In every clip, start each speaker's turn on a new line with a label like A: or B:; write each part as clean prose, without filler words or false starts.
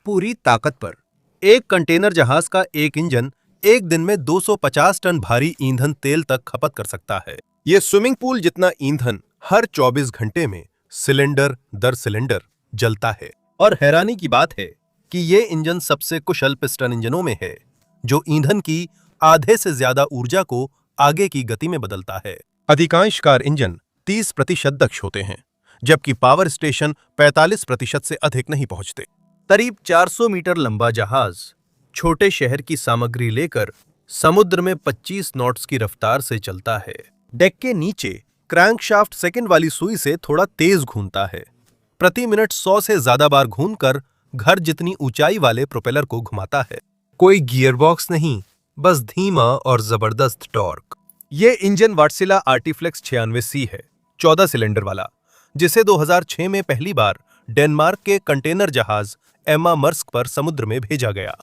A: पूरी ताकत पर। एक कंटेनर जहाज का एक इंजन एक दिन में 250 टन भारी ईंधन तेल तक खपत कर सकता है। यह स्विमिंग पूल जितना ईंधन हर 24 घंटे में सिलेंडर दर सिलेंडर जलता है। और हैरानी की बात है कि यह इंजन सबसे कुशल पिस्टन इंजनों में है, जो ईंधन की आधे से ज्यादा ऊर्जा को आगे की गति में बदलता है। अधिकांश कार इंजन 30% दक्ष होते हैं, जबकि पावर स्टेशन 45% से अधिक नहीं पहुंचते। करीब 400 मीटर लंबा जहाज छोटे शहर की सामग्री लेकर समुद्र में 25 नॉट्स की रफ्तार से चलता है। डेक के नीचे क्रैंकशाफ्ट सेकंड वाली सुई से थोड़ा तेज घूमता है, प्रति मिनट 100 से ज्यादा बार घूमकर घर जितनी ऊंचाई वाले प्रोपेलर को घुमाता है। कोई गियरबॉक्स नहीं, बस धीमा और जबरदस्त टॉर्क। ये इंजन वाटसिला आर्टिफ्लेक्स 96C है, 14 सिलेंडर वाला, जिसे 2006 में पहली बार डेनमार्क के कंटेनर जहाज एम्मा मर्स्क पर समुद्र में भेजा गया।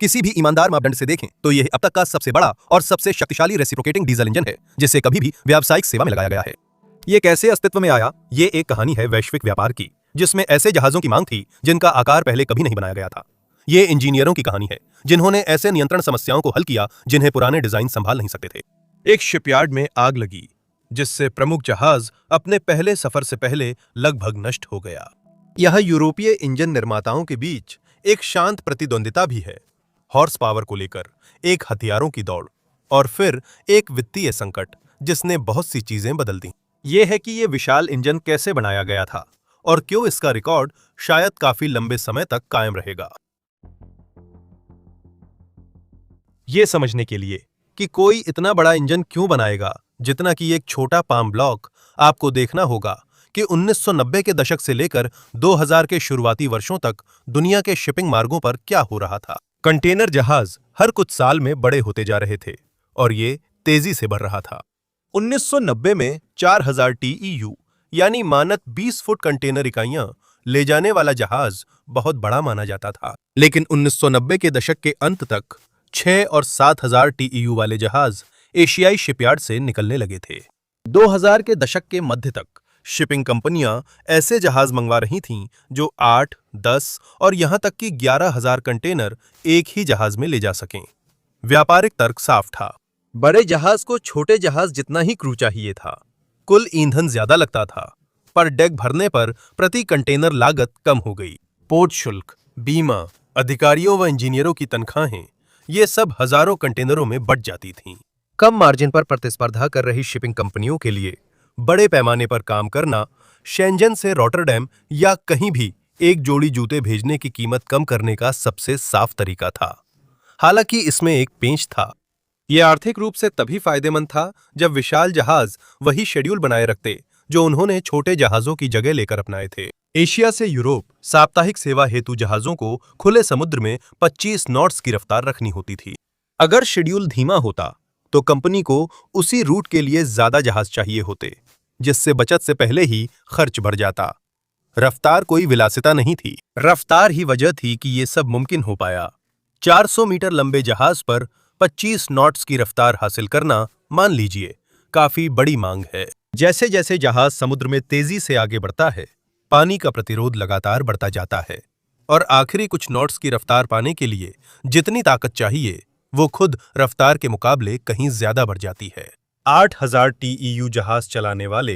A: किसी भी ईमानदार मापदंड से देखें तो यह अब तक का सबसे बड़ा और सबसे शक्तिशाली रेसिप्रोकेटिंग डीजल इंजन है, जिसे कभी भी व्यावसायिक सेवा में लगाया गया है। यह कैसे अस्तित्व में आया? ये एक कहानी है वैश्विक व्यापार की, जिसमें ऐसे जहाजों की मांग थी जिनका आकार पहले कभी नहीं बनाया गया था। ये इंजीनियरों की कहानी है जिन्होंने ऐसे नियंत्रण समस्याओं को हल किया जिन्हें पुराने डिजाइन संभाल नहीं सकते थे। एक शिपयार्ड में आग लगी, जिससे प्रमुख जहाज अपने पहले सफर से पहले लगभग नष्ट हो गया। यह यूरोपीय इंजन निर्माताओं के बीच एक शांत प्रतिद्वंदिता भी है, हॉर्स पावर को लेकर एक हथियारों की दौड़ और फिर एक वित्तीय संकट जिसने बहुत सी चीजें बदल दी। यह है कि यह विशाल इंजन कैसे बनाया गया था और क्यों इसका रिकॉर्ड शायद काफी लंबे समय तक कायम रहेगा। यह समझने के लिए कि कोई इतना बड़ा इंजन क्यों बनाएगा जितना कि एक छोटा पाम ब्लॉक, आपको देखना होगा कि 1990 के दशक से लेकर 2000 के शुरुआती वर्षों तक दुनिया के शिपिंग मार्गों पर क्या हो रहा था। कंटेनर जहाज हर कुछ साल में बड़े होते जा रहे थे और ये तेजी से बढ़ रहा था। 1990 में 4000 TEU यानी मानक 20 फुट कंटेनर इकाइयां ले जाने वाला जहाज बहुत बड़ा माना जाता था, लेकिन 1990 के दशक के अंत तक 6 और 7000 TEU वाले जहाज एशियाई शिपयार्ड से निकलने लगे थे। 2000 के दशक के मध्य तक शिपिंग कंपनियां ऐसे जहाज मंगवा रही थीं जो 8, 10 और यहां तक कि 11,000 कंटेनर एक ही जहाज में ले जा सकें। व्यापारिक तर्क साफ था, बड़े जहाज को छोटे जहाज जितना ही क्रू चाहिए था। कुल ईंधन ज्यादा लगता था, पर डेक भरने पर प्रति कंटेनर लागत कम हो गई। पोर्ट शुल्क, बीमा, अधिकारियों व इंजीनियरों की तनख्वाहें, ये सब हजारों कंटेनरों में बढ़ जाती थीं। कम मार्जिन पर प्रतिस्पर्धा कर रही शिपिंग कंपनियों के लिए बड़े पैमाने पर काम करना, शेंजन से रॉटरडैम या कहीं भी एक जोड़ी जूते भेजने की कीमत कम करने का सबसे साफ तरीका था। हालांकि इसमें एक पेंच था। यह आर्थिक रूप से तभी फायदेमंद था जब विशाल जहाज वही शेड्यूल बनाए रखते जो उन्होंने छोटे जहाजों की जगह लेकर अपनाए थे। एशिया से यूरोप साप्ताहिक सेवा हेतु जहाजों को खुले समुद्र में 25 नॉट्स की रफ्तार रखनी होती थी। अगर शेड्यूल धीमा होता तो कंपनी को उसी रूट के लिए ज्यादा जहाज चाहिए होते, जिससे बचत से पहले ही खर्च बढ़ जाता। रफ्तार कोई विलासिता नहीं थी, रफ्तार ही वजह थी कि ये सब मुमकिन हो पाया। 400 मीटर लंबे जहाज पर 25 नॉट्स की रफ्तार हासिल करना, मान लीजिए, काफी बड़ी मांग है। जैसे जैसे जहाज समुद्र में तेजी से आगे बढ़ता है, पानी का प्रतिरोध लगातार बढ़ता जाता है और आखिरी कुछ नॉट्स की रफ्तार पाने के लिए जितनी ताकत चाहिए वो खुद रफ्तार के मुकाबले कहीं ज्यादा बढ़ जाती है। 8000 TEU जहाज चलाने वाले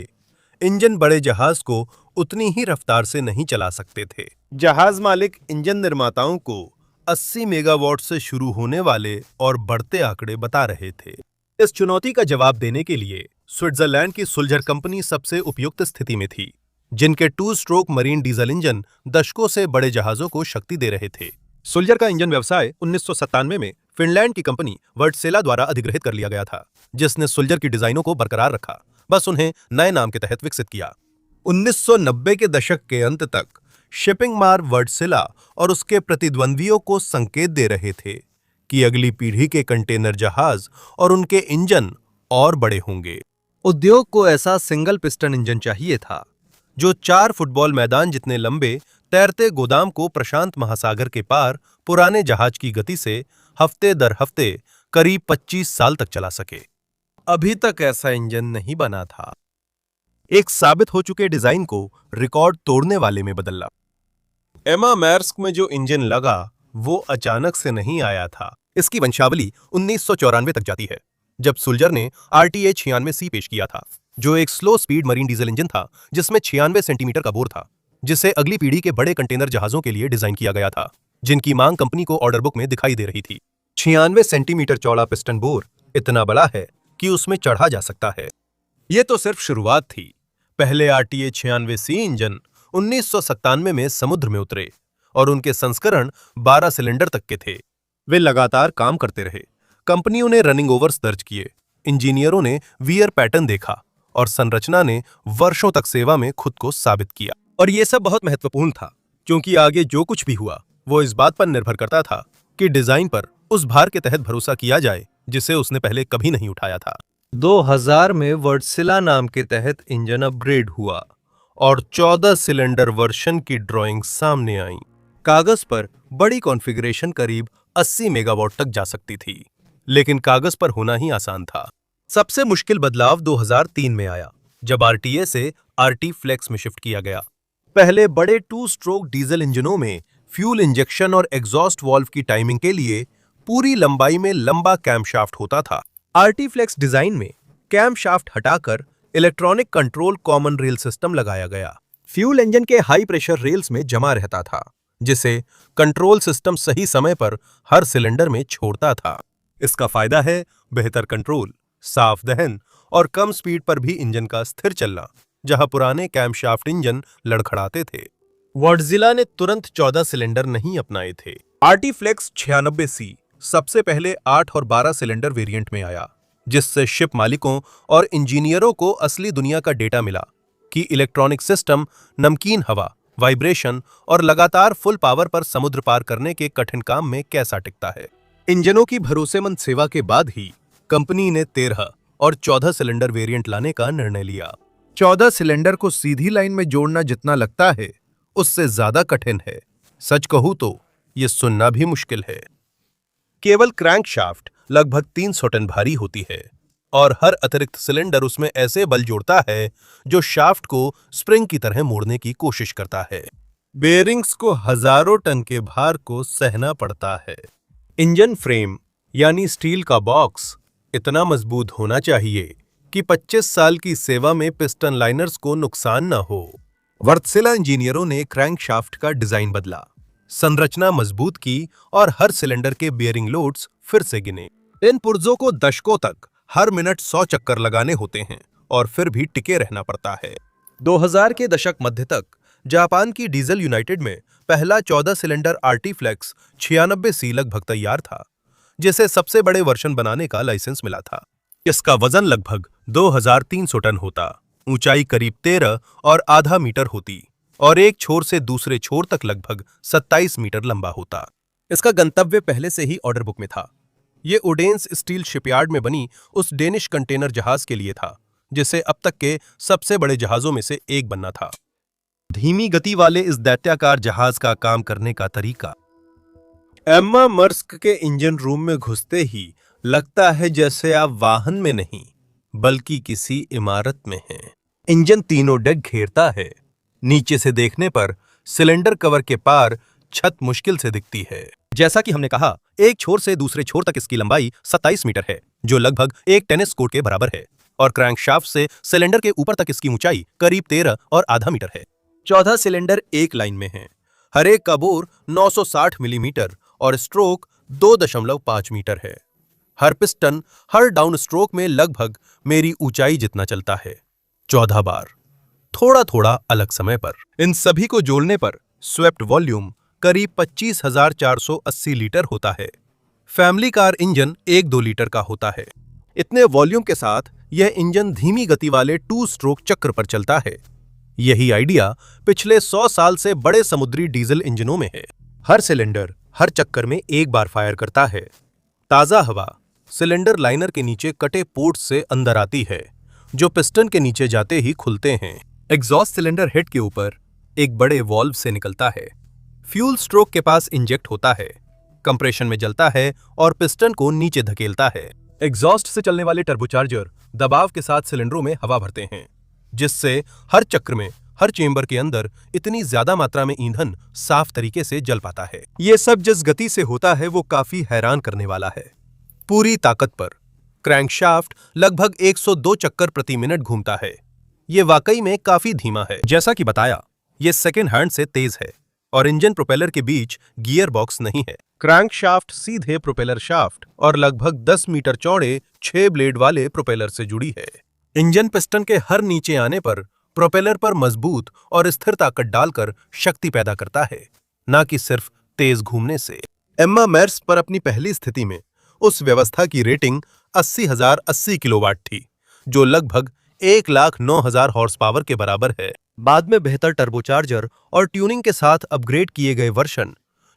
A: इंजन बड़े जहाज को उतनी ही रफ्तार से नहीं चला सकते थे। जहाज मालिक इंजन निर्माताओं को 80 मेगावाट से शुरू होने वाले और बढ़ते आंकड़े बता रहे थे। इस चुनौती का जवाब देने के लिए स्विट्जरलैंड की सुल्जर कंपनी सबसे उपयुक्त स्थिति में थी, जिनके 2 स्ट्रोक मरीन डीजल इंजन दशकों से बड़े जहाजों को शक्ति दे रहे थे। सुल्जर का इंजन व्यवसाय 1997 में फिनलैंड की कंपनी वर्टसेला द्वारा अधिग्रहित कर लिया गया था, जिसने सुल्जर की डिजाइनों को बरकरार रखा, बस उन्हें नए नाम के तहत विकसित किया। 1990 के दशक के अंत तक शिपिंग मार्ग वर्टसेला और उसके प्रतिद्वंद्वियों को संकेत दे रहे थे कि अगली पीढ़ी के कंटेनर जहाज और उनके इंजन और बड़े होंगे। उद्योग को ऐसा सिंगल पिस्टन इंजन चाहिए था जो 4 फुटबॉल मैदान जितने लंबे तैरते गोदाम को प्रशांत महासागर के पार पुराने जहाज की गति से हफ्ते दर हफ्ते करीब 25 साल तक चला सके। अभी तक ऐसा इंजन नहीं बना था। एक साबित हो चुके डिजाइन को रिकॉर्ड तोड़ने वाले में बदलना। एमा मैर्स्क में जो इंजन लगा वो अचानक से नहीं आया था। इसकी वंशावली 1994 तक जाती है, जब सुल्जर ने RTA 96C पेश किया था, जो एक slow speed marine diesel engine था जिसमें 96 सेंटीमीटर का बोर था, जिसे अगली पीढ़ी के बड़े कंटेनर जहाजों के लिए डिजाइन किया गया था, जिनकी मांग कंपनी को ऑर्डर बुक में दिखाई दे रही थी। 96 सेंटीमीटर चौड़ा पिस्टन बोर इतना बड़ा है कि उसमें चढ़ा जा सकता है। ये तो सिर्फ शुरुआत थी। पहले RTA 96C इंजन 1997 में समुद्र में उतरे और उनके संस्करण 12 सिलेंडर तक के थे। वे लगातार काम करते रहे। कंपनियों ने रनिंग ओवर्स दर्ज किए, इंजीनियरों ने वियर पैटर्न देखा और संरचना ने वर्षों तक सेवा में खुद को साबित किया। और ये सब बहुत महत्वपूर्ण था, क्योंकि आगे जो कुछ भी हुआ वो इस बात पर निर्भर करता था कि डिजाइन पर उस भार के तहत भरोसा किया जाए जिसे उसने पहले कभी नहीं उठाया था। 2000 में वर्टसिला नाम के तहत इंजन अपग्रेड हुआ और 14 सिलेंडर वर्जन की ड्राइंग सामने आई। कागज पर बड़ी कॉन्फ़िगरेशन करीब 80 मेगावाट तक जा सकती थी, लेकिन कागज पर होना ही आसान था। सबसे मुश्किल बदलाव 2003 में आया, जब RTA से RT फ्लेक्स में शिफ्ट किया गया। पहले बड़े 2 स्ट्रोक डीजल इंजनों में फ्यूल इंजेक्शन और एग्जॉस्ट वाल्व की टाइमिंग के लिए पूरी लंबाई में लंबा कैमशाफ्ट होता था। RT फ्लेक्स डिजाइन में कैमशाफ्ट हटाकर electronic control common rail system लगाया गया। फ्यूल इंजन के हाई प्रेशर रेल्स में जमा रहता था, जिसे कंट्रोल सिस्टम सही समय पर हर सिलेंडर में छोड़ता था। इसका फायदा है बेहतर कंट्रोल, साफ दहन और कम स्पीड पर भी इंजन का स्थिर चलना, जहां पुराने कैमशाफ्ट इंजन लड़खड़ाते थे। वर्टजिला ने तुरंत 14 सिलेंडर नहीं अपनाए थे। RT फ्लेक्स 96C सबसे पहले 8 और 12 सिलेंडर वेरिएंट में आया, जिससे शिप मालिकों और इंजीनियरों को असली दुनिया का डेटा मिला कि इलेक्ट्रॉनिक सिस्टम नमकीन हवा, वाइब्रेशन और लगातार फुल पावर पर समुद्र पार करने के कठिन काम में कैसा टिकता है। इंजनों की भरोसेमंद सेवा के बाद ही कंपनी ने 13 और 14 सिलेंडर वेरिएंट लाने का निर्णय लिया। 14 सिलेंडर को सीधी लाइन में जोड़ना जितना लगता है, उससे ज्यादा कठिन है। सच कहूं तो यह सुनना भी मुश्किल है। केवल क्रैंकशाफ्ट लगभग 300 टन भारी होती है और हर अतिरिक्त सिलेंडर उसमें ऐसे बल जोड़ता है जो शाफ्ट को स्प्रिंग की तरह मोड़ने की कोशिश करता है। बेयरिंग्स को हजारों टन के भार को सहना पड़ता है। इंजन फ्रेम यानी स्टील का बॉक्स इतना मजबूत होना चाहिए कि 25 साल की सेवा में पिस्टन लाइनर्स को नुकसान न हो। वर्टसिला इंजीनियरों ने क्रैंकशाफ्ट का डिजाइन बदला, संरचना मजबूत की और हर सिलेंडर के बेयरिंग लोड्स फिर से गिने। इन पुर्जों को दशकों तक हर मिनट 100 चक्कर लगाने होते हैं और फिर भी टिके रहना पड़ता है। 2000 के दशक मध्य तक जापान की डीजल यूनाइटेड में पहला 14 सिलेंडर RT फ्लेक्स 96C लगभग तैयार था, जिसे सबसे बड़े वर्जन बनाने का लाइसेंस मिला था। इसका वजन लगभग 2300 टन होता, ऊंचाई करीब 13 और आधा मीटर होती और एक छोर से दूसरे छोर तक लगभग 27 मीटर लंबा होता। इसका गंतव्य पहले से ही ऑर्डर बुक में था। ये ओडेंस स्टील शिपयार्ड में बनी उस डेनिश कंटेनर जहाज के लिए था, जिसे अब तक के सबसे बड़े जहाजों में से एक बनना था। धीमी गति वाले इस दैत्याकार जहाज का काम करने का तरीका। एम्मा मर्स्क के इंजन रूम में घुसते ही लगता है जैसे आप वाहन में नहीं बल्कि किसी इमारत में हैं। इंजन तीनों डेक घेरता है। नीचे से देखने पर सिलेंडर कवर के पार छत मुश्किल से दिखती है। जैसा कि हमने कहा, एक छोर से दूसरे छोर तक इसकी लंबाई 27 मीटर है, जो लगभग एक टेनिस कोर्ट के बराबर है, और क्रैंकशाफ्ट से सिलेंडर के ऊपर तक इसकी ऊंचाई करीब 13 और आधा मीटर है। 14 सिलेंडर एक लाइन में हैं। हर एक का बोर 960 मिलीमीटर और स्ट्रोक 2.5 मीटर है। हर पिस्टन हर डाउन स्ट्रोक में लगभग मेरी ऊंचाई जितना चलता है, 14 बार, थोड़ा थोड़ा अलग समय पर। इन सभी को जोड़ने पर स्वेप्ट वॉल्यूम करीब 25,480 लीटर होता है। फैमिली कार इंजन 1-2 लीटर का होता है। इतने वॉल्यूम के साथ यह इंजन धीमी गति वाले 2 स्ट्रोक चक्र पर चलता है। यही आइडिया पिछले 100 साल से बड़े समुद्री डीजल इंजनों में है। हर सिलेंडर हर चक्कर में एक बार फायर करता है। ताजा हवा सिलेंडर लाइनर के नीचे कटे पोर्ट से अंदर आती है, जो पिस्टन के नीचे जाते ही खुलते हैं। एग्जॉस्ट सिलेंडर हेड के ऊपर एक बड़े वॉल्व से निकलता है। फ्यूल स्ट्रोक के पास इंजेक्ट होता है, कंप्रेशन में जलता है और पिस्टन को नीचे धकेलता है। एग्जॉस्ट से चलने वाले टर्बोचार्जर दबाव के साथ सिलेंडरों में हवा भरते हैं, जिससे हर चक्र में हर चेंबर के अंदर इतनी ज्यादा मात्रा में ईंधन साफ तरीके से जल पाता है। ये सब जिस गति से होता है वो काफी हैरान करने वाला है। पूरी ताकत पर क्रैंकशाफ्ट लगभग 102 चक्कर प्रति मिनट घूमता है। ये वाकई में काफी धीमा है। जैसा कि बताया, ये सेकेंड हैंड से तेज है और इंजन प्रोपेलर के बीच गियर बॉक्स नहीं है। क्रैंकशाफ्ट सीधे प्रोपेलर शाफ्ट और लगभग 10 मीटर चौड़े 6 ब्लेड वाले प्रोपेलर से जुड़ी है। इंजन पिस्टन के हर नीचे आने पर प्रोपेलर पर मजबूत और स्थिर ताकत डालकर शक्ति पैदा करता है, न कि सिर्फ तेज घूमने से। एम्मा मेर्स्क पर अपनी पहली स्थिति में उस व्यवस्था की रेटिंग 80,080 किलोवाट थी, जो लगभग 1,09,000 हॉर्स पावर के बराबर है। बाद में बेहतर टर्बोचार्जर और ट्यूनिंग के साथ अपग्रेड किए गए वर्षन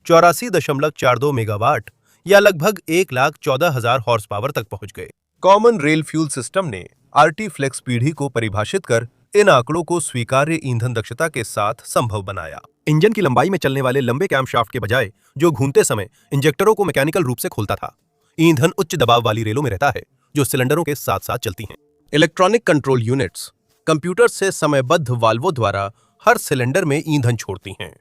A: 84.42 मेगावाट या लगभग 1,14,000 हॉर्स पावर तक पहुंच गए। कॉमन रेल फ्यूल सिस्टम ने आरटी फ्लेक्स पीढ़ी को परिभाषित कर इन आंकड़ों को स्वीकार्य ईंधन दक्षता के साथ संभव बनाया। इंजन की लंबाई में चलने वाले लंबे कैमशाफ्ट के बजाय जो घूमते समय इंजेक्टरों को मैकेनिकल रूप से खोलता था, ईंधन उच्च दबाव वाली रेलों में रहता है जो सिलेंडरों के साथ साथ चलती हैं। इलेक्ट्रॉनिक कंट्रोल यूनिट्स कंप्यूटर से समयबद्ध वाल्वों द्वारा हर सिलेंडर में ईंधन छोड़ती हैं,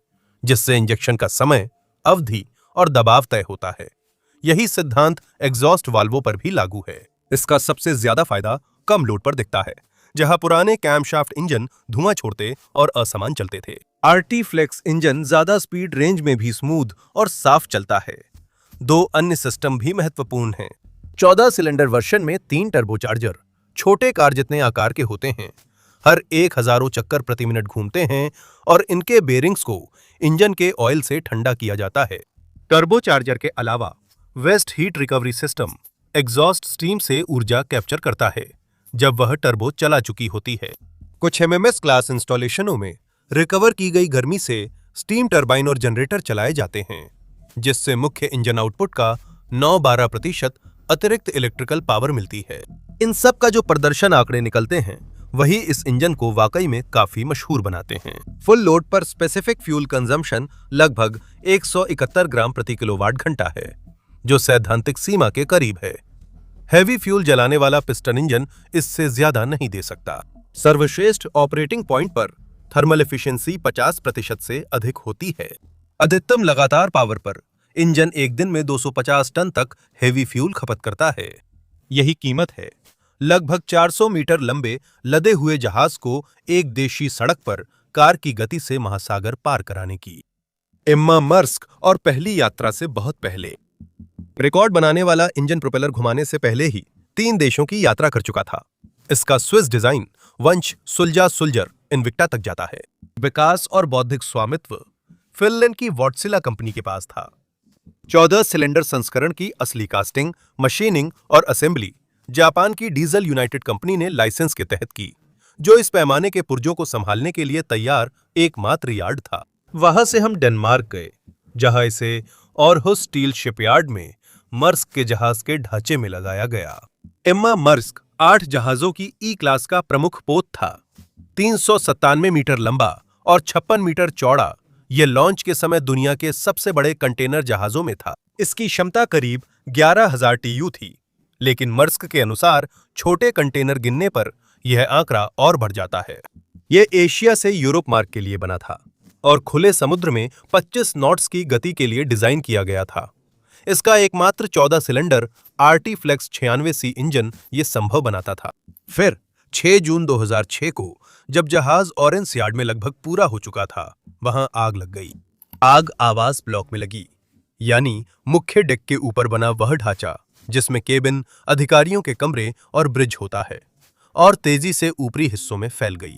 A: जिससे इंजेक्शन का समय, अवधि और दबाव तय होता है। यही सिद्धांत एग्जॉस्ट वाल्वों पर भी लागू है। इसका सबसे ज्यादा फायदा कम लोड पर दिखता है, जहां पुराने कैमशाफ्ट इंजन धुआं छोड़ते और असमान चलते थे। आरटी फ्लेक्स इंजन ज्यादा स्पीड रेंज में भी स्मूथ और साफ चलता है। दो अन्य सिस्टम भी महत्वपूर्ण हैं। 14 सिलेंडर वर्जन में 3 टर्बोचार्जर छोटे कार जितने आकार के होते हैं, हर 1,000 चक्कर प्रति मिनट घूमते हैं और इनके बेरिंग्स को इंजन के ऑयल से ठंडा किया जाता है। टर्बोचार्जर के अलावा waste heat recovery system exhaust steam से ऊर्जा कैप्चर करता है जब वह टर्बो चला चुकी होती है। कुछ एमएमएस क्लास इंस्टॉलेशनों में रिकवर की गई गर्मी से स्टीम टरबाइन और जनरेटर चलाए जाते हैं, जिससे मुख्य इंजन आउटपुट का 9-12% अतिरिक्त इलेक्ट्रिकल पावर मिलती है। इन सब का जो प्रदर्शन आंकड़े निकलते हैं, वही इस इंजन को वाकई में काफी मशहूर बनाते हैं। फुल लोड पर स्पेसिफिक फ्यूल कंजम्पशन लगभग 171 ग्राम प्रति किलोवाट घंटा है, जो सैद्धांतिक सीमा के करीब है। हैवी फ्यूल जलाने वाला पिस्टन इंजन इससे ज्यादा नहीं दे सकता। सर्वश्रेष्ठ ऑपरेटिंग पॉइंट पर थर्मल एफिशिएंसी 50% से अधिक होती है। अधिकतम लगातार पावर पर इंजन एक दिन में 250 टन तक हैवी फ्यूल खपत करता है। यही कीमत है लगभग 400 मीटर लंबे लदे हुए जहाज को एक देशी सड़क पर कार की गति से महासागर पार कराने की। एम्मा मर्स्क और पहली यात्रा से बहुत पहले रिकॉर्ड बनाने वाला इंजन प्रोपेलर घुमाने से पहले ही 3 देशों की यात्रा कर चुका था। इसका स्विस डिजाइन वंश सुलजा सुलजर इनविक्टा तक जाता है। विकास और बौद्धिक स्वामित्व फिनलैंड की वॉटसिला कंपनी के पास था। 14 सिलेंडर संस्करण की असली कास्टिंग, मशीनिंग और असेंबली जापान की डीजल यूनाइटेड कंपनी ने लाइसेंस के तहत की, जो इस पैमाने के पुर्जों को संभालने के लिए तैयार एकमात्र यार्ड था। वहां से हम डेनमार्क गए, जहां इसे ऑरहुस स्टील शिपयार्ड में मर्स्क के जहाज के ढांचे में लगाया गया। एम्मा मर्स्क 8 जहाजों की ई क्लास का प्रमुख पोत था। 397 मीटर लंबा और 56 मीटर चौड़ा, यह लॉन्च के समय दुनिया के सबसे बड़े कंटेनर जहाजों में था। इसकी क्षमता करीब 11,000 टीयू थी, लेकिन मर्स्क के अनुसार छोटे कंटेनर गिनने पर यह आंकड़ा और बढ़ जाता है। यह एशिया से यूरोप मार्ग के लिए बना था और खुले समुद्र में 25 नॉट्स की गति के लिए डिजाइन किया गया था। इसका एकमात्र 14 cylinder RT flex 96C engine ये संभव बनाता था। फिर 6 जून 2006 को जब जहाज ऑरेंस यार्ड में लगभग पूरा हो चुका था, वहां आग लग गई। आग आवास ब्लॉक में लगी, यानी मुख्य डेक के ऊपर बना वह ढांचा जिसमें केबिन, अधिकारियों के कमरे और ब्रिज होता है, और तेजी से ऊपरी हिस्सों में फैल गई।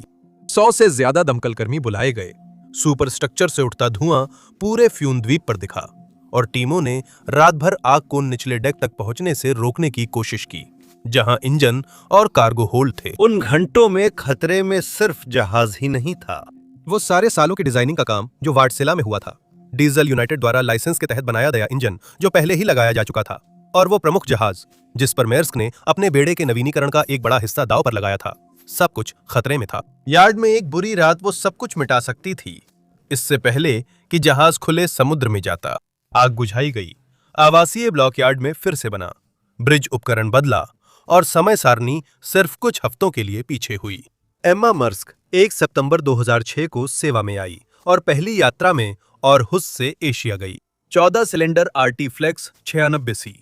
A: 100 से ज्यादा दमकल कर्मी बुलाए गए। सुपर स्ट्रक्चर से उठता धुआं पूरे फ्यून द्वीप पर दिखा और टीमों ने रात भर आग को निचले डेक तक पहुंचने से रोकने की कोशिश की, जहां इंजन और कार्गो होल्ड थे। उन घंटों में खतरे में सिर्फ जहाज ही नहीं था, वो सारे सालों की डिजाइनिंग का काम जो वार्डसिला में हुआ था, डीजल यूनाइटेड द्वारा लाइसेंस के तहत बनाया गया इंजन जो पहले ही लगाया जा चुका था, और वो प्रमुख जहाज जिस पर मेर्स्क ने अपने बेड़े के नवीनीकरण का एक बड़ा हिस्सा दांव पर लगाया था, सब कुछ खतरे में था। यार्ड में एक बुरी रात वो सब कुछ मिटा सकती थी, इससे पहले कि जहाज खुले समुद्र में जाता। आग बुझाई गई, आवासीय ब्लॉक यार्ड में फिर से बना, ब्रिज उपकरण बदला और समय सारणी सिर्फ कुछ हफ्तों के लिए पीछे हुई। एम्मा मर्स्क 1 सितंबर 2006 को सेवा में आई और पहली यात्रा में ऑरहुस से एशिया गई। 14 सिलेंडर आरटी फ्लेक्स 96C,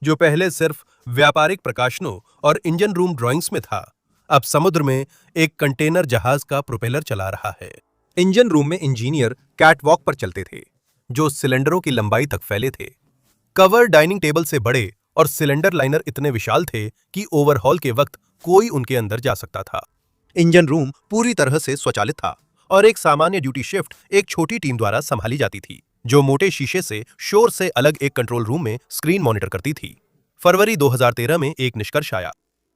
A: जो पहले सिर्फ व्यापारिक प्रकाशनों और इंजन रूम ड्राइंग्स में था, अब समुद्र में एक कंटेनर जहाज का प्रोपेलर चला रहा है। इंजन रूम में इंजीनियर कैटवॉक पर चलते थे, जो सिलेंडरों की लंबाई तक फैले थे। कवर डाइनिंग टेबल से बड़े और सिलेंडर लाइनर इतने विशाल थे कि ओवरहॉल के वक्त कोई उनके अंदर जा सकता था। इंजन रूम पूरी तरह से स्वचालित था और एक सामान्य ड्यूटी शिफ्ट एक छोटी टीम द्वारा संभाली जाती थी, जो मोटे शीशे से शोर से अलग एक कंट्रोल रूम में स्क्रीन मॉनिटर करती थी। फरवरी 2013 में एक निष्कर्ष आया।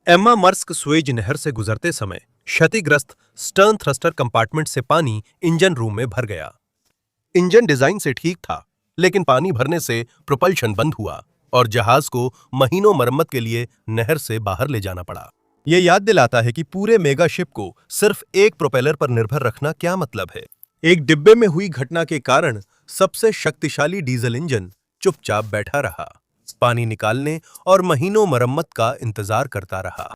A: एम्मा मर्स्क सुएज नहर से गुजरते समय क्षतिग्रस्त स्टर्न थ्रस्टर कंपार्टमेंट से पानी इंजन रूम में भर गया। इंजन डिजाइन से ठीक था, लेकिन पानी भरने से प्रोपल्शन बंद हुआ और जहाज को महीनों मरम्मत के लिए नहर से बाहर ले जाना पड़ा। यह याद दिलाता है कि पूरे मेगा शिप को सिर्फ एक प्रोपेलर पर निर्भर रखना क्या मतलब है। एक डिब्बे में हुई घटना के कारण सबसे शक्तिशाली डीजल इंजन चुपचाप बैठा रहा, पानी निकालने और महीनों मरम्मत का इंतजार करता रहा।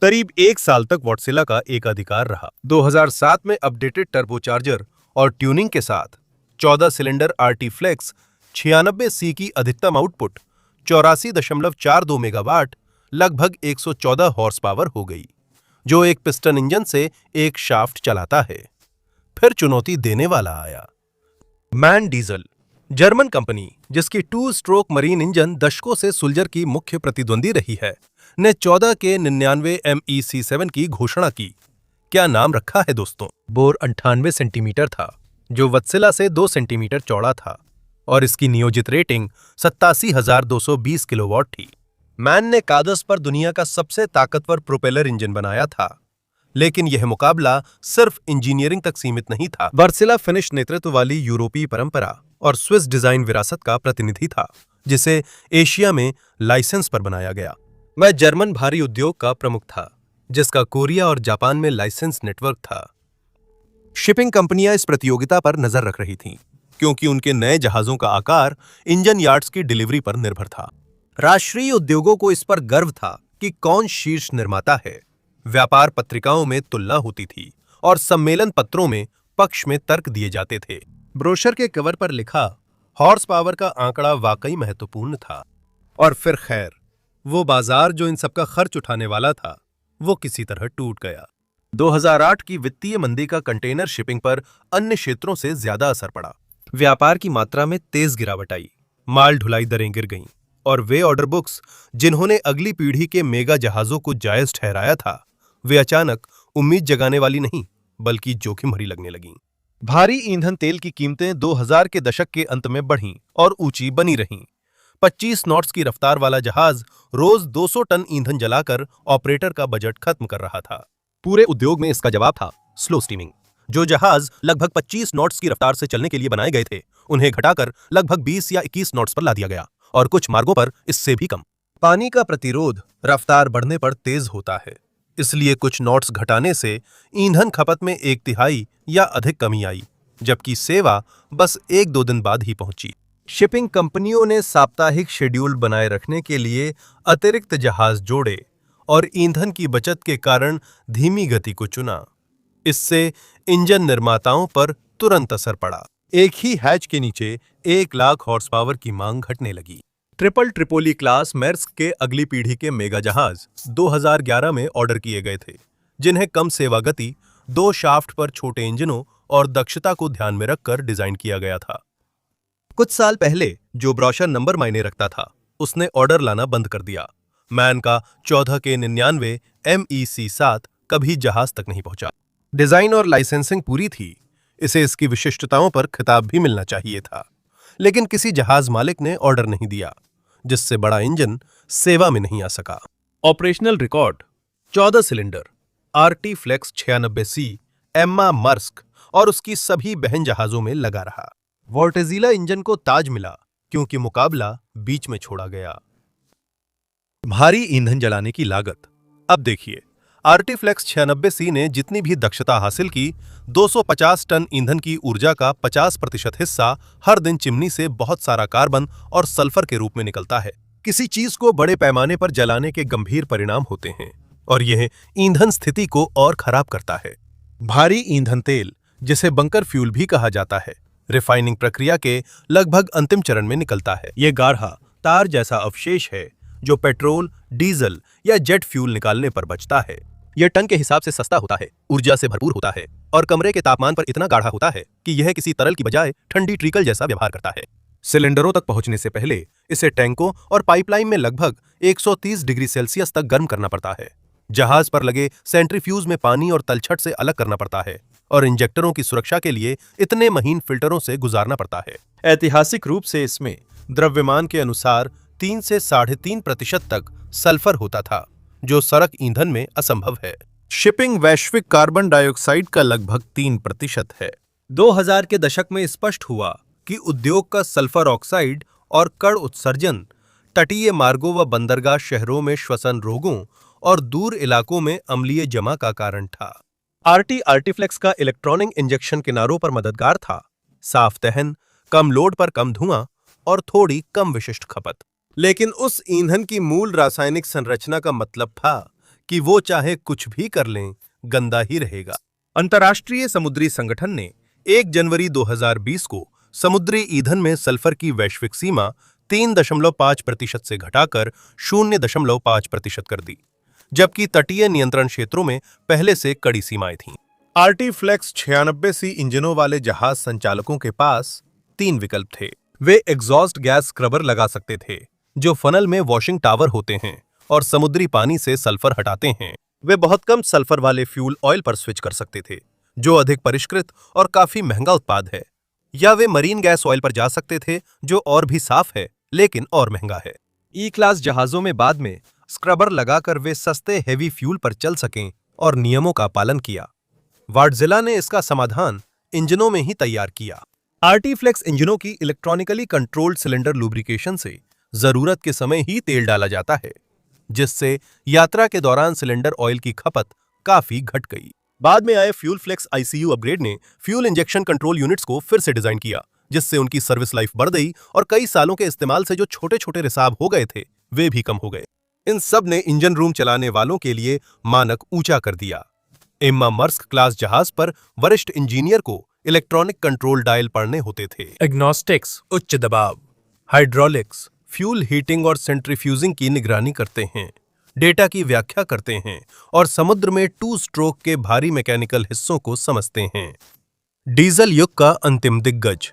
A: करीब 1 साल तक वॉटसिला का एकाधिकार रहा। 2007 में अपडेटेड टर्बोचार्जर और ट्यूनिंग के साथ 14 सिलेंडर आरटी फ्लेक्स 96C की अधिकतम आउटपुट 84.42 मेगावाट लगभग 114 हॉर्स पावर हो गई, जो एक पिस्टन इंजन से एक शाफ्ट चलाता है। फिर चुनौती देने वाला आया। मैन डीजल, जर्मन कंपनी जिसकी 2 स्ट्रोक मरीन इंजन दशकों से सुल्जर की मुख्य प्रतिद्वंदी रही है, ने 14 के 99 MEC7 की घोषणा की। क्या नाम रखा है दोस्तों? बोर 98 सेंटीमीटर था, जो वत्सिला से 2 सेंटीमीटर चौड़ा था और इसकी नियोजित रेटिंग 87,220 किलोवाट थी। मैन ने कागज पर दुनिया का सबसे ताकतवर प्रोपेलर इंजन बनाया था, लेकिन यह मुकाबला सिर्फ इंजीनियरिंग तक सीमित नहीं था। वर्सिला फिनिश नेतृत्व वाली यूरोपीय परंपरा और स्विस डिजाइन विरासत का प्रतिनिधि था, जिसे एशिया में लाइसेंस पर बनाया गया। वह जर्मन भारी उद्योग का प्रमुख था, जिसका कोरिया और जापान में लाइसेंस नेटवर्क था। शिपिंग कंपनियां इस प्रतियोगिता पर नजर रख रही थीं, क्योंकि उनके नए जहाजों का आकार इंजन यार्ड्स की डिलीवरी पर निर्भर था। राष्ट्रीय उद्योगों को इस पर गर्व था कि कौन शीर्ष निर्माता है। व्यापार पत्रिकाओं में तुलना होती थी और सम्मेलन पत्रों में पक्ष में तर्क दिए जाते थे। ब्रोशर के कवर पर लिखा हॉर्स पावर का आंकड़ा वाकई महत्वपूर्ण था। और फिर खैर, वो बाजार जो इन सबका खर्च उठाने वाला था, वो किसी तरह टूट गया। 2008 की वित्तीय मंदी का कंटेनर शिपिंग पर अन्य क्षेत्रों से ज्यादा असर पड़ा। व्यापार की मात्रा में तेज गिरावट आई, माल ढुलाई दरें गिर गईं और वे ऑर्डर बुक्स जिन्होंने अगली पीढ़ी के मेगा जहाजों को जायज ठहराया था, वे अचानक उम्मीद जगाने वाली नहीं बल्कि जोखिम भरी लगने लगीं। भारी ईंधन तेल की कीमतें 2000 के दशक के अंत में बढ़ीं और ऊंची बनी रहीं। 25 नॉट्स की रफ्तार वाला जहाज रोज 200 टन ईंधन जलाकर ऑपरेटर का बजट खत्म कर रहा था। पूरे उद्योग में इसका जवाब था स्लो स्टीमिंग। जो जहाज लगभग 25 नॉट्स की रफ्तार से चलने के लिए बनाए गए थे, उन्हें घटाकर लगभग 20 या 21 नॉट्स पर ला दिया गया और कुछ मार्गों पर इससे भी कम। पानी का प्रतिरोध रफ्तार बढ़ने पर तेज होता है, इसलिए कुछ नॉट्स घटाने से ईंधन खपत में 1/3 या अधिक कमी आई, जबकि सेवा बस 1-2 दिन बाद ही पहुंची। शिपिंग कंपनियों ने साप्ताहिक शेड्यूल बनाए रखने के लिए अतिरिक्त जहाज जोड़े और ईंधन की बचत के कारण धीमी गति को चुना। इससे इंजन निर्माताओं पर तुरंत असर पड़ा। एक ही हैच के नीचे 1 लाख हॉर्स पावर की मांग घटने लगी। ट्रिपोली क्लास मैर्स्क के अगली पीढ़ी के मेगा जहाज 2011 में ऑर्डर किए गए थे, जिन्हें कम सेवा गति, 2 शाफ्ट पर छोटे इंजनों और दक्षता को ध्यान में रखकर डिजाइन किया गया था। कुछ साल पहले जो ब्रोशर नंबर मायने रखता था, उसने ऑर्डर लाना बंद कर दिया। मैन का 14 के 99 MEC7 कभी जहाज तक नहीं पहुंचा। डिजाइन और लाइसेंसिंग पूरी थी, इसे इसकी विशिष्टताओं पर खिताब भी मिलना चाहिए था, लेकिन किसी जहाज मालिक ने ऑर्डर नहीं दिया, जिससे बड़ा इंजन सेवा में नहीं आ सका। Operational record 14 cylinder RT flex 96C Emma Maersk और उसकी सभी बहन जहाजों में लगा रहा। वॉर्टेजिला इंजन को ताज मिला क्योंकि मुकाबला बीच में छोड़ा गया। भारी ईंधन जलाने की लागत। अब देखिए, आरटी फ्लेक्स 96C ने जितनी भी दक्षता हासिल की, 250 टन ईंधन की ऊर्जा का 50% हिस्सा हर दिन चिमनी से बहुत सारा कार्बन और सल्फर के रूप में निकलता है। किसी चीज को बड़े पैमाने पर जलाने के गंभीर परिणाम होते हैं, और यह ईंधन स्थिति को और खराब करता है। भारी ईंधन तेल, जिसे बंकर फ्यूल भी कहा जाता है, रिफाइनिंग प्रक्रिया के लगभग अंतिम चरण में निकलता है। यह गाढ़ा तार जैसा अवशेष है जो पेट्रोल, डीजल या जेट फ्यूल निकालने पर बचता है। यह टन के हिसाब से सस्ता होता है, ऊर्जा से भरपूर होता है और कमरे के तापमान पर इतना गाढ़ा होता है कि यह किसी तरल की बजाय ठंडी ट्रीकल जैसा व्यवहार करता है। सिलेंडरों तक पहुंचने से पहले इसे टैंकों और पाइपलाइन में लगभग 130 डिग्री सेल्सियस तक गर्म करना पड़ता है। जहाज पर लगे सेंट्रीफ्यूज में पानी और तलछट से अलग करना पड़ता है और इंजेक्टरों की सुरक्षा के लिए इतने महीन फिल्टरों से गुजारना पड़ता है। ऐतिहासिक रूप से इसमें द्रव्यमान के अनुसार 3 से 3.5% तक सल्फर होता था, जो सड़क ईंधन में असंभव है। शिपिंग वैश्विक कार्बन डाइऑक्साइड का लगभग 3% है। 2000 के दशक में स्पष्ट हुआ कि उद्योग का सल्फर ऑक्साइड और कण उत्सर्जन तटीय मार्गों व बंदरगाह शहरों में श्वसन रोगों और दूर इलाकों में अम्लीय जमा का कारण था। आर्टिफ्लेक्स का इलेक्ट्रॉनिक इंजेक्शन किनारों पर मददगार था, साफ दहन, कम लोड पर कम धुआं और थोड़ी कम विशिष्ट खपत। लेकिन उस ईंधन की मूल रासायनिक संरचना का मतलब था कि वो चाहे कुछ भी कर लें, गंदा ही रहेगा। अंतर्राष्ट्रीय समुद्री संगठन ने 1 जनवरी 2020 को समुद्री ईंधन में सल्फर की वैश्विक सीमा 3.5% से घटाकर 0.5% कर दी, जबकि तटीय नियंत्रण क्षेत्रों में पहले से कड़ी सीमाएं थीं। आर्टिफ्लेक्स 96C इंजनों वाले जहाज संचालकों के पास 3 विकल्प थे। वे एग्जॉस्ट गैस स्क्रबर लगा सकते थे, जो फनल में वॉशिंग टावर होते हैं और समुद्री पानी से सल्फर हटाते हैं। वे बहुत कम सल्फर वाले फ्यूल ऑयल पर स्विच कर सकते थे, जो अधिक परिष्कृत और काफी महंगा उत्पाद है, या वे मरीन गैस ऑयल पर जा सकते थे, जो और भी साफ है लेकिन और महंगा है। ई क्लास जहाजों में बाद में स्क्रबर लगाकर वे सस्ते हेवी फ्यूल पर चल सकें और नियमों का पालन किया। वार्डजिला ने इसका समाधान इंजनों में ही तैयार किया। आर्टिफ्लेक्स इंजनों की इलेक्ट्रॉनिकली कंट्रोल्ड सिलेंडर लुब्रिकेशन से जरूरत के समय ही तेल डाला जाता है, जिससे यात्रा के दौरान सिलेंडर ऑयल की खपत काफी घट गई। बाद में आए फ्यूल फ्लेक्स ICU अपग्रेड ने फ्यूल इंजेक्शन कंट्रोल यूनिट्स को फिर से डिजाइन किया, जिससे उनकी सर्विस लाइफ बढ़ गई और कई सालों के इस्तेमाल से जो छोटे छोटे रिसाव हो गए थे, वे भी कम हो गए। इन सब ने इंजन रूम चलाने वालों के लिए मानक ऊंचा कर दिया। एम्मा मर्स्क क्लास जहाज पर वरिष्ठ इंजीनियर को इलेक्ट्रॉनिक कंट्रोल डायल पढ़ने होते थे। एग्नोस्टिक्स उच्च दबाव, हाइड्रोलिक्स फ्यूल हीटिंग और सेंट्रीफ्यूजिंग की निगरानी करते हैं, डेटा की व्याख्या करते हैं और समुद्र में 2 स्ट्रोक के भारी मैकेनिकल हिस्सों को समझते हैं। डीजल युग का अंतिम दिग्गज।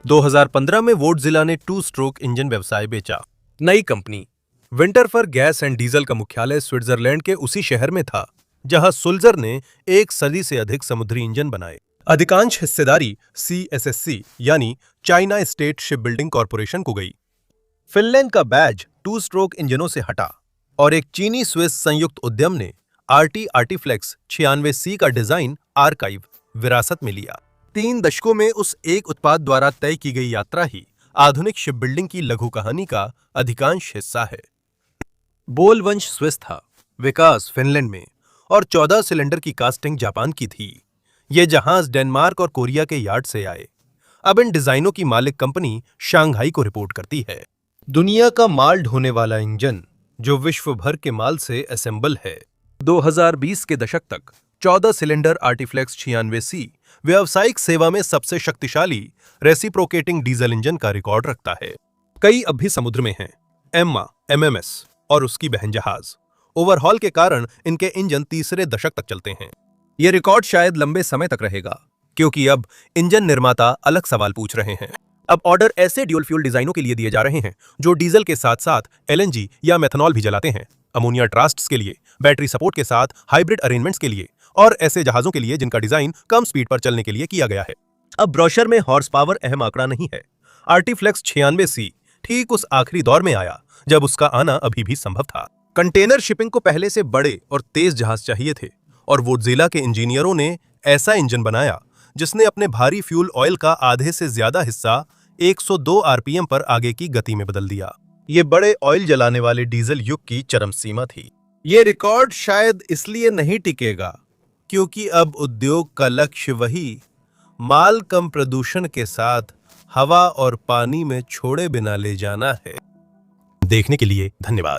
A: 2015 में वोर्डजिला ने 2 स्ट्रोक इंजन व्यवसाय बेचा। नई कंपनी विंटरफर गैस एंड डीजल का मुख्यालय स्विट्जरलैंड के उसी शहर में था जहां सुल्जर ने 1 सदी से अधिक समुद्री इंजन बनाए। अधिकांश हिस्सेदारी CSSC यानी China state ship building corporation को गई। फिनलैंड का बैज 2 स्ट्रोक इंजनों से हटा और एक चीनी स्विस संयुक्त उद्यम ने आर्टिफ्लेक्स 96C का डिजाइन आर्काइव विरासत में लिया। 3 दशकों में उस एक उत्पाद द्वारा तय की गई यात्रा ही आधुनिक शिप बिल्डिंग की लघु कहानी का अधिकांश हिस्सा है। बोल वंश स्विस था, विकास फिनलैंड में और 14 सिलेंडर की कास्टिंग जापान की थी। ये जहाज डेनमार्क और कोरिया के यार्ड से आए। अब इन डिजाइनों की मालिक कंपनी शंघाई को रिपोर्ट करती है। दुनिया का माल ढोने वाला इंजन जो विश्व भर के माल से असेंबल है। 2020 के दशक तक 14 सिलेंडर आर्टिफ्लेक्स 96C व्यावसायिक सेवा में सबसे शक्तिशाली रेसिप्रोकेटिंग डीजल इंजन का रिकॉर्ड रखता है। कई अब भी समुद्र में हैं। एम्मा MMS और उसकी बहन जहाज। ओवरहॉल के कारण इनके इंजन तीसरे दशक तक चलते हैं। यह रिकॉर्ड शायद लंबे समय तक रहेगा, क्योंकि अब इंजन निर्माता अलग सवाल पूछ रहे हैं। अब ऑर्डर ऐसे ड्यूल फ्यूल डिजाइनों के लिए दिए जा रहे हैं जो डीजल के साथ साथ LNG या मेथनॉल भी जलाते हैं, अमोनिया ट्रास्ट्स के लिए, बैटरी सपोर्ट के साथ हाइब्रिड अरेंजमेंट्स के लिए और ऐसे जहाजों के लिए जिनका डिजाइन कम स्पीड पर चलने के लिए किया गया है। अब ब्रोशर में हॉर्स पावर अहम आंकड़ा नहीं है। आर्टिफ्लेक्स 96C ठीक उस आखिरी दौर में आया जब उसका आना अभी भी संभव था। कंटेनर शिपिंग को पहले से बड़े और तेज जहाज चाहिए थे और वोर्डजिला के इंजीनियरों ने ऐसा इंजन बनाया जिसने अपने भारी फ्यूल ऑयल का आधे से ज्यादा हिस्सा 102 RPM पर आगे की गति में बदल दिया। ये बड़े ऑयल जलाने वाले डीजल युग की चरम सीमा थी। ये रिकॉर्ड शायद इसलिए नहीं टिकेगा क्योंकि अब उद्योग का लक्ष्य वही माल कम प्रदूषण के साथ हवा और पानी में छोड़े बिना ले जाना है। देखने के लिए धन्यवाद।